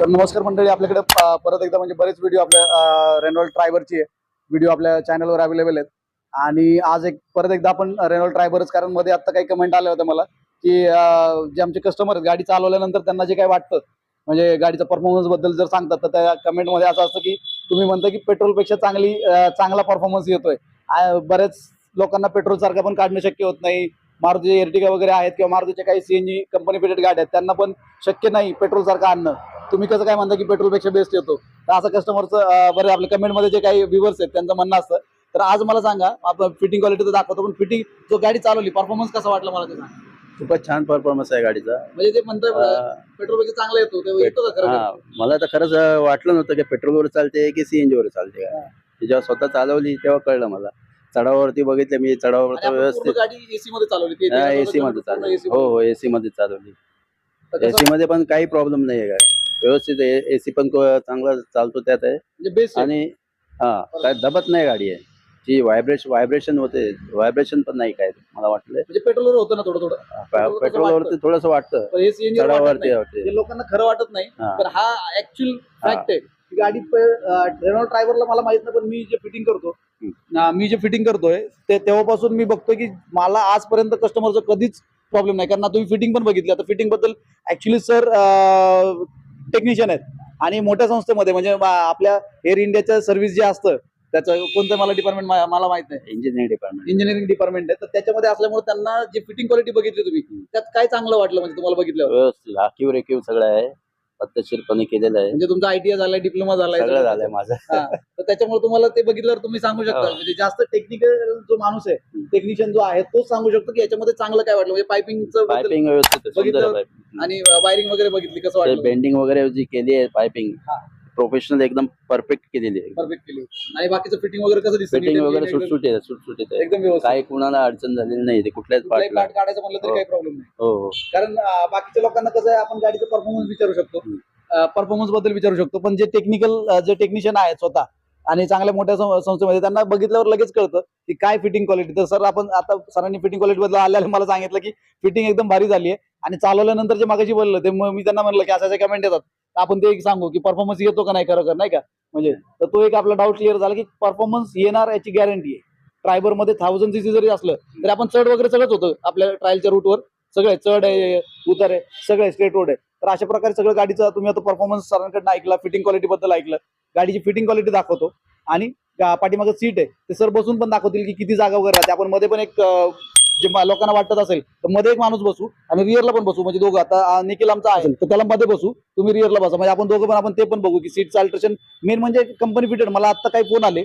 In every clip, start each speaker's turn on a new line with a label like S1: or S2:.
S1: तर नमस्कार मंडळी, आपल्याकडे परत एकदा म्हणजे बरेच व्हिडिओ आपल्या रेनॉल्ट ट्रायबरचे व्हिडिओ आपल्या चॅनलवर अवेलेबल आहेत. आणि आज परत एकदा आपण रेनॉल्ट ट्रायबरच, कारण मध्ये आता काही कमेंट आले होते मला की जे आमचे कस्टमर आहेत गाडी चालवल्यानंतर त्यांना जे काही वाटतं म्हणजे गाडीचा परफॉर्मन्स बद्दल जर सांगतात, तर त्या कमेंटमध्ये असं असतं की तुम्ही म्हणता की पेट्रोलपेक्षा चांगला परफॉर्मन्स येतोय. बरेच लोकांना पेट्रोल सारखा पण काढणं शक्य होत नाही. मारुती एर्टिगा वगैरे आहेत किंवा मारुतीच्या काही सीएनजी कंपनी फिटेड गाड्या आहेत, त्यांना पण शक्य नाही पेट्रोल सारखं आणणं. तुम्ही कसं काय म्हणता की पेट्रोलपेक्षा बेस्ट येतो? तर असं कस्टमरचं बरं आपल्या कमेंटमध्ये जे काही व्ह्युअर्स आहेत त्यांचं म्हणणं असतं. तर आज मला सांगा, आपण फिटिंग क्वालिटी तर दाखवतो, पण फिटिंग जो गाडी चालवली परफॉर्मन्स कसा वाटला मला ते सांगा.
S2: खूपच छान परफॉर्मन्स आहे गाडीचा.
S1: म्हणजे ते म्हणतात पेट्रोलपेक्षा चांगला येतो, ते येतो का खरं?
S2: मला तर खरंच वाटलं नव्हतं की पेट्रोलवर चालते की सीएनजी वर चालते का. जेव्हा स्वतः चालवली तेव्हा कळलं मला. चढावावरती बघितलं मी, चढावावर तर व्यवस्थित
S1: गाडी एसी मध्ये चालवली?
S2: एसी मध्ये चालवली. हो, एसी मध्ये चालवली. एसी मध्ये पण काही प्रॉब्लेम नाही आहे. व्यवस्थित एसी पण चांगला चालतो त्यात आहे.
S1: बेस्ट.
S2: आणि काय दबत नाही गाडी आहे जी व्हायब्रेशन होते, व्हायब्रेशन पण नाही काय मला वाटलं.
S1: म्हणजे पेट्रोलवर होतं ना थोडं थोडं,
S2: पेट्रोलवरती थोडंसं वाटतं, चढावावरती वाटते.
S1: लोकांना खरं वाटत नाही, पण हा ऍक्च्युअल फॅक्ट आहे. गाडी रेनॉल्ट ड्रायव्हरला मला माहित नाही, पण मी जे फिटिंग करतोय ते तेव्हापासून मी बघतोय की मला आजपर्यंत कस्टमरचं कधीच प्रॉब्लेम नाही. कारण तुम्ही फिटिंग पण बघितली. आता फिटिंग बद्दल ऍक्च्युली सर टेक्निशियन आहेत, आणि मोठ्या संस्थेमध्ये म्हणजे आपल्या एअर इंडियाचं सर्व्हिस जे असतं त्याचं कोणतं मला डिपार्टमेंट मला माहित नाही. इंजिनिअरिंग डिपार्टमेंट आहे. तर त्याच्यामध्ये असल्यामुळे त्यांना जे फिटिंग क्वालिटी बघितली तुम्ही, त्यात काय चांगलं वाटलं म्हणजे तुम्हाला बघितल्यावर?
S2: व्यवस्थित राखीव रेखीव सगळं आहे, पद्धतशीरपणे केलेलं आहे.
S1: म्हणजे तुमचा ITI झालाय, डिप्लोमा झालाय,
S2: सगळं झालंय माझं.
S1: तर त्याच्यामुळे तुम्हाला ते बघितल्यावर तुम्ही सांगू शकता. म्हणजे जास्त टेक्निकल जो माणूस आहे, टेक्निशियन जो आहे, तोच सांगू शकतो की याच्यामध्ये चांगलं काय वाटलं. म्हणजे
S2: पायपिंग व्यवस्थित
S1: बघितलं आणि वायरिंग वगैरे बघितली, कसं वाटलं?
S2: बेंडिंग वगैरे जी केली आहे पायपिंग प्रोफेशनल एकदम परफेक्ट केलेली आहे.
S1: परफेक्ट केली. आणि बाकीचं फिटिंग वगैरे कसं दिसतं?
S2: फिटिंग वगैरे सुटसुटीत आहे.
S1: एकदम व्यवस्थित.
S2: काही कुणाला अडचण झालेली नाही. ते कुठल्याच
S1: पार्ट काढायचं म्हणलं तरी काही प्रॉब्लेम नाही.
S2: हो.
S1: कारण बाकीच्या लोकांना कसं आहे, आपण गाडीचं परफॉर्मन्स विचारू शकतो, परफॉर्मन्स बद्दल विचारू शकतो, पण जे टेक्निशियन आहेत स्वतः आणि चांगल्या मोठ्या संस्थेमध्ये, त्यांना बघितल्यावर लगेच कळतं की काय फिटिंग क्वालिटी. तर सर, आपण आता सरांनी फिटिंग क्वालिटी बद्दल आल्याला मला सांगितलं की फिटिंग एकदम भारी झाली आहे. आणि चालवल्यानंतर जे मागाशी बोललं ते मी त्यांना म्हणलं की अशा कमेंट येतात, आपण ते एक सांगू की परफॉर्मन्स येतो का नाही खरोखर, नाही का? म्हणजे तर तो एक आपला डाऊट क्लिअर झाला की परफॉर्मन्स येणार याची गॅरंटी आहे. ट्रायबर मध्ये 1000 cc जरी असलं तरी आपण चढ वगैरे सगळंच होतं आपल्या ट्रायलच्या रूटवर. सगळे चढ आहे, उतर आहे, सगळे स्ट्रेट रोड आहे. तर अशा प्रकारे सगळं गाडीचा तुम्ही आता परफॉर्मन्स सरांकडनं ऐकला, फिटिंग क्वालिटी बद्दल ऐकलं. गाडीची फिटिंग क्वालिटी दाखवतो, आणि पाठीमागं सीट आहे ते सर बसून पण दाखवतील की किती जागा वगैरे राहते. आपण मध्ये पण एक जे लोकांना वाटत असेल तर मध्ये एक माणूस बसू आणि रिअरला पण बसू. म्हणजे दोघं, आता निखिल आमचा आहे तर त्याला मध्ये बसू, तुम्ही रिअरला बसा. म्हणजे आपण दोघं पण आपण ते पण बघू की सीटचं अल्ट्रेशन. मेन म्हणजे कंपनी फिटेड. मला आता काही फोन आले,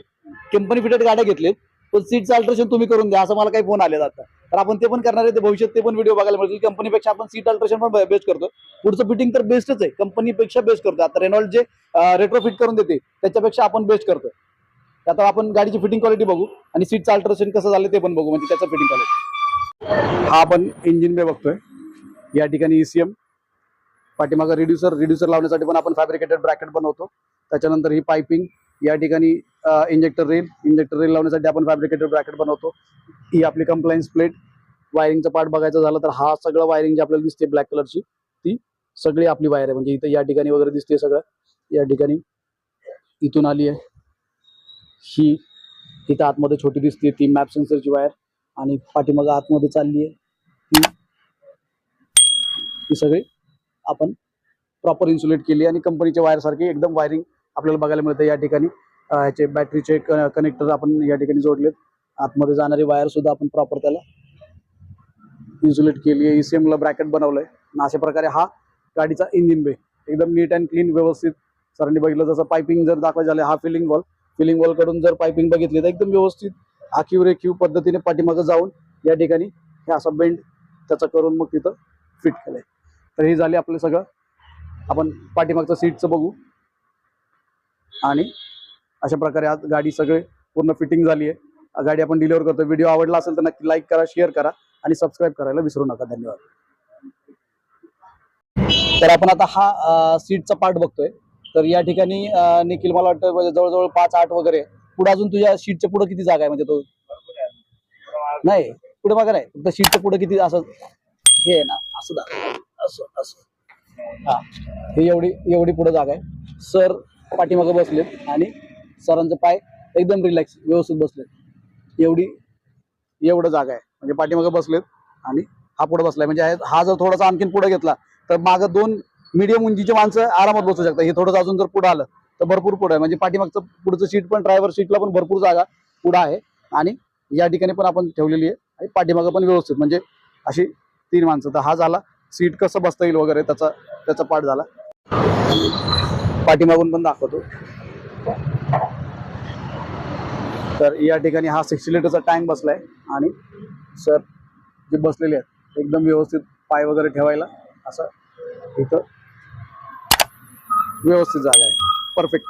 S1: कंपनी फिटेड गाड्या घेतलेत पण सीटचं अल्ट्रेशन तुम्ही करून द्या, असं मला काही फोन आले आता. तर आपण ते पण करणार आहे. ते भविष्यात ते पण व्हिडिओ बघायला मिळतील. कंपनीपेक्षा आपण सीट अल्ट्रेशन पण बेस्ट करतो. पुढचं फिटिंग तर बेस्टच आहे, कंपनीपेक्षा बेस्ट करतो. आता रेनॉल्ट जे रेट्रो फिट करून देते त्याच्यापेक्षा आपण बेस्ट करतो. आता आपण गाडीची फिटिंग क्वालिटी बघू आणि सीटचं अल्ट्रेशन कसं झालं ते पण बघू, म्हणजे त्याचं फिटिंग क्वालिटी. हा आपण इंजिन बे बघतोय. या ठिकाणी ECM, पाठीमागं रिड्युसर लावण्यासाठी पण आपण फॅब्रिकेटेड ब्रॅकेट बनवतो. त्याच्यानंतर ही पायपिंग, या ठिकाणी इंजेक्टर रेल लावण्यासाठी आपण फॅब्रिकेटेड ब्रॅकेट बनवतो. ही आपली कंप्लायन्स प्लेट. वायरिंगचा पार्ट बघायचं झालं तर हा सगळं वायरिंग जी आपल्याला दिसते ब्लॅक कलरची, ती सगळी आपली वायर आहे. म्हणजे इथं या ठिकाणी वगैरे दिसते सगळं. या ठिकाणी इथून आली आहे ही, इथं आतमध्ये छोटी दिसते ती मॅप सेन्सरची वायर, आणि पाठीमागं आतमध्ये चालली आहे ही सगळी आपण प्रॉपर इन्सुलेट केली. आणि कंपनीच्या वायर सारखी एकदम वायरिंग आपल्याला बघायला मिळते. या ठिकाणी ह्याचे बॅटरीचे कनेक्टर आपण या ठिकाणी जोडलेत. आतमध्ये जाणारी वायर सुद्धा आपण प्रॉपर त्याला इन्सुलेट केली आहे. ECM ला ब्रॅकेट बनवलंय. अशा प्रकारे हा गाडीचा इंजिन बे एकदम नीट अँड क्लीन व्यवस्थित सरांनी बघितलं. जसं पायपिंग जर दाखवायचं झालं, हा फिलिंग वॉल कडून जर पायपिंग बघितली तर एकदम व्यवस्थित आखीव रेखीव पद्धतीने पाठीमागं जाऊन या ठिकाणी हे असं बेंड त्याचा करून मग तिथं फिट केलंय. तर हे झाले आपलं सगळं. आपण पाठीमागचं सीटचं बघू. आणि अशा प्रकारे आज गाडी सगळे पूर्ण फिटिंग झाली आहे. गाडी आपण डिलिव्हर करतो. व्हिडिओ आवडला असेल तर नक्की लाईक करा, शेअर करा आणि सबस्क्राईब करायला विसरू नका. धन्यवाद. तर आपण आता हा सीटचा पार्ट बघतोय. तर या ठिकाणी निखिल, मला वाटतं जवळजवळ 5-8 वगैरे. पुढे अजून तुझ्या सीटच्या पुढे किती जागा आहे? म्हणजे तो नाही, पुढे बघा नाही, फक्त सीटच्या पुढे किती असं हे आहे ना, असं असं असं हा ही एवढी पुढे जागा आहे. सर पाठीमागं बसलेत आणि सरांचे पाय एकदम रिलॅक्स व्यवस्थित बसलेत. एवढं जागा आहे म्हणजे पाठीमागं बसलेत आणि हा पुढे बसलाय. म्हणजे हा जर थोडासा आणखीन पुढे घेतला तर मागं 2 मीडियम उंचीचे माणसं आरामात बसू शकतात. हे थोडंसं अजून जर पुढे आलं तर भरपूर पुढे आहे. म्हणजे पाठीमागचं पुढचं सीट पण ड्रायव्हर सीटला पण भरपूर जागा पुढे आहे आणि या ठिकाणी पण आपण ठेवलेली आहे आणि पाठीमागं पण व्यवस्थित म्हणजे अशी 3 माणसं. तर हा झाला सीट कसं बसता येईल वगैरे त्याचा पार्ट झाला. पाठीमागून पण दाखवतो. तर या ठिकाणी हा 60 लिटरचा टँक बसलाय आणि सर जे बसलेले आहेत एकदम व्यवस्थित पाय वगैरे ठेवायला असं इथं व्यवस्थित जागा आहे. परफेक्ट.